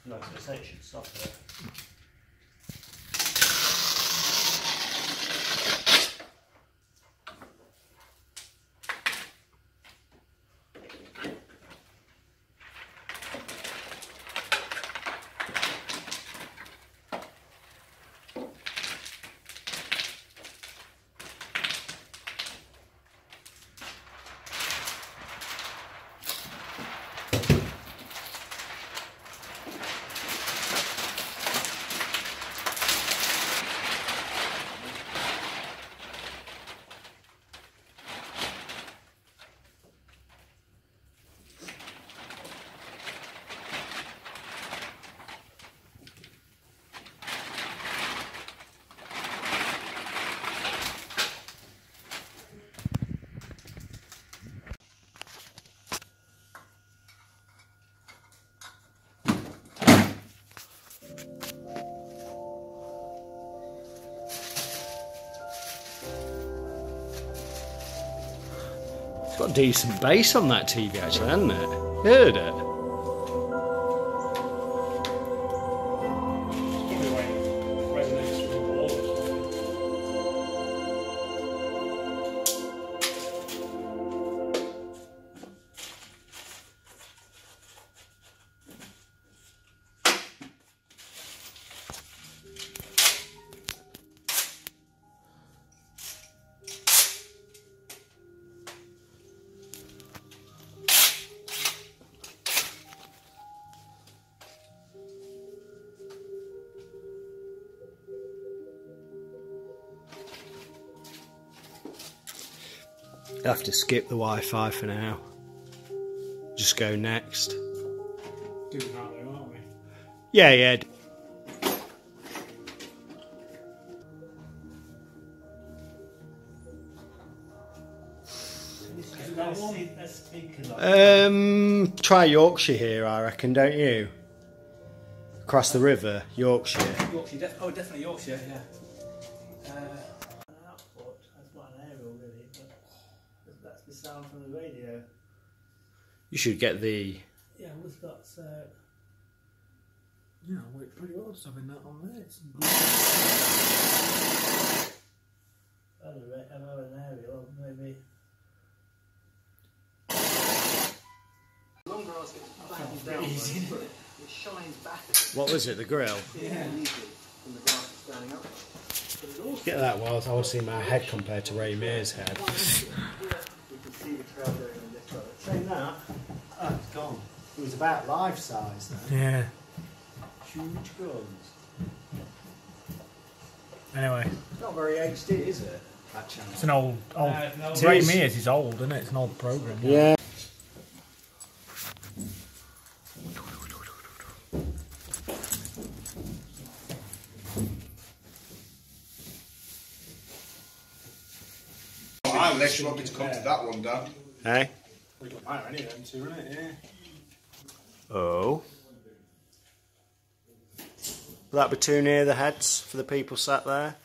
Like I say, it should stop there. It's got decent bass on that TV actually, hasn't it? Heard it? You'll have to skip the Wi-Fi for now. Just go next. Doing that though, aren't we? Yeah, yeah. Try Yorkshire here, I reckon, don't you? Across the river, Yorkshire. Yorkshire, oh, definitely Yorkshire, yeah. That's the sound from the radio. You should get the... Yeah, we've got... Yeah, well, it's pretty odd having that on there. It's... Another aerial, maybe... Long grass gets back down, it shines back. What was it, the grill? Yeah. From the grass standing up. Get that whilst I want to see my head compared to Ray Mears' head. We can see the trail going in this direction. Saying that, oh, it's gone. It was about life size then. Yeah. Huge guns. Anyway. It's not very HD, is it? That channel. It's an old no, Ray Mears is old, isn't it? It's an old programme. Yeah. Unless you want me to come to that one, Dan. Hey? We don't matter any of them two, innit? Yeah. Oh. Will that be too near the heads for the people sat there?